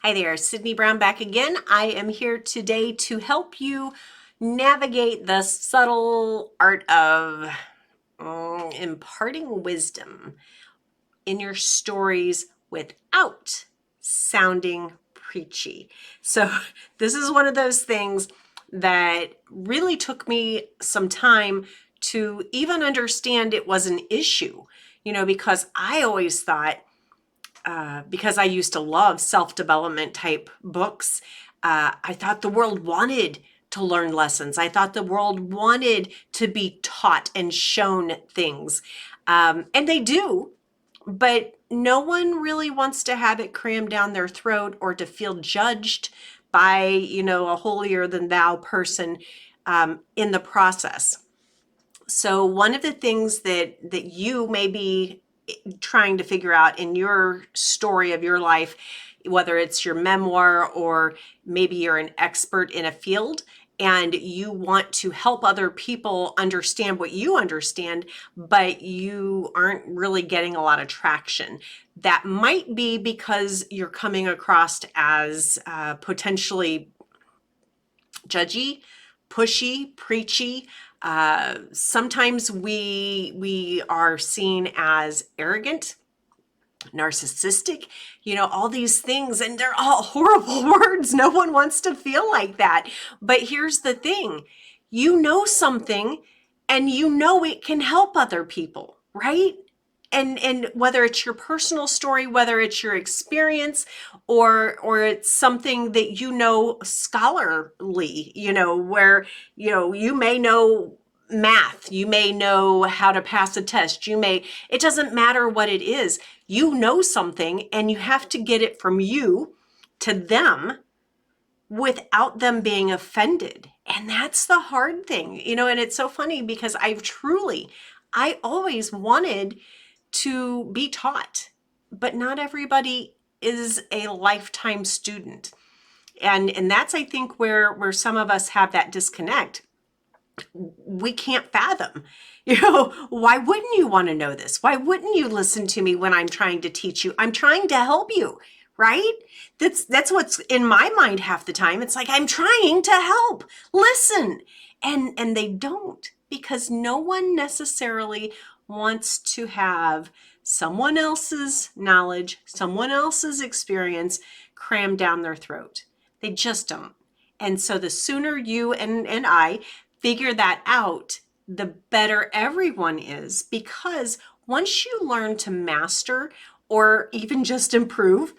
Hi there, Sydney Brown back again. I am here today to help you navigate the subtle art of imparting wisdom in your stories without sounding preachy. So this is one of those things that really took me some time to even understand it was an issue, because I always thought, because I used to love self-development type books, I thought the world wanted to learn lessons. I thought the world wanted to be taught and shown things. And they do, but no one really wants to have it crammed down their throat or to feel judged by, a holier than thou person in the process. So one of the things that you may be trying to figure out in your story of your life, whether it's your memoir or maybe you're an expert in a field and you want to help other people understand what you understand, but you aren't really getting a lot of traction. That might be because you're coming across as potentially judgy, pushy, preachy. Sometimes we are seen as arrogant, narcissistic, all these things, and they're all horrible words. No one wants to feel like that. But here's the thing, something and it can help other people, right? And whether it's your personal story, whether it's your experience, or it's something that scholarly, where you may know math, you may know how to pass a test, it doesn't matter what it is, something and you have to get it from you to them without them being offended. And that's the hard thing, and it's so funny because I always wanted to be taught, but not everybody is a lifetime student. And that's, I think, where some of us have that disconnect. We can't fathom, why wouldn't you want to know this? Why wouldn't you listen to me when I'm trying to teach you? I'm trying to help you, right? That's what's in my mind half the time. It's like, I'm trying to help, listen. And they don't, because no one necessarily wants to have someone else's knowledge, someone else's experience crammed down their throat. They just don't. And so the sooner you and I figure that out, the better everyone is, because once you learn to master or even just improve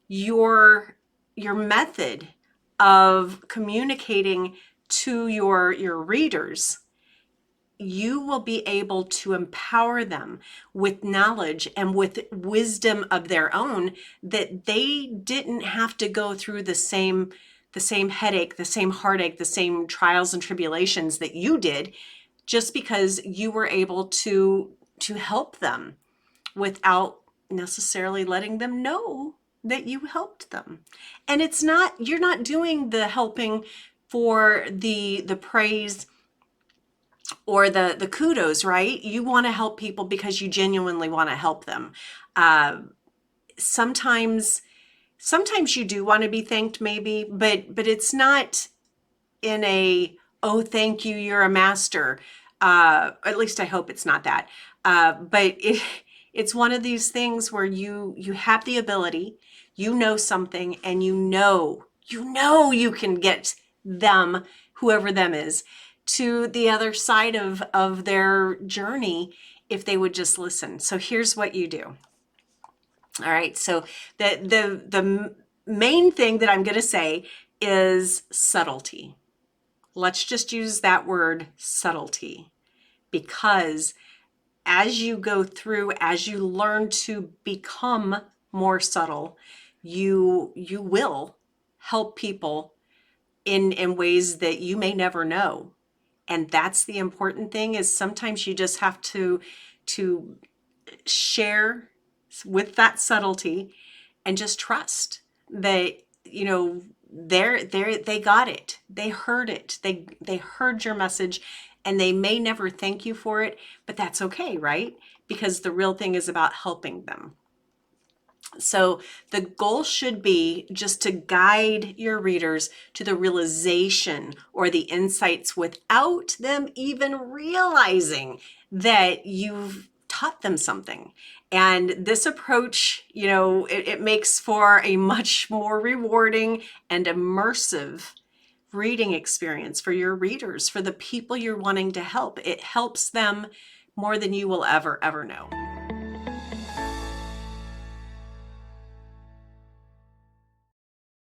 your method of communicating to your readers, you will be able to empower them with knowledge and with wisdom of their own, that they didn't have to go through the same headache, the same heartache, the same trials and tribulations that you did, just because you were able to help them without necessarily letting them know that you helped them. And you're not doing the helping for the praise or the kudos, right? You want to help people because you genuinely want to help them. Sometimes you do want to be thanked, maybe, but it's not in a, oh, thank you, you're a master. At least I hope it's not that. But it's one of these things where you have the ability, something, and you can get them, whoever them is, to the other side of their journey if they would just listen. So here's what you do. All right. So the main thing that I'm going to say is subtlety. Let's just use that word, subtlety, because as you go through, as you learn to become more subtle, you will help people in ways that you may never know. And that's the important thing, is sometimes you just have to share with that subtlety and just trust that, they got it. They heard it. They heard your message, and they may never thank you for it, but that's okay, right? Because the real thing is about helping them. So the goal should be just to guide your readers to the realization or the insights without them even realizing that you've taught them something. And this approach, it makes for a much more rewarding and immersive reading experience for your readers, for the people you're wanting to help. It helps them more than you will ever know.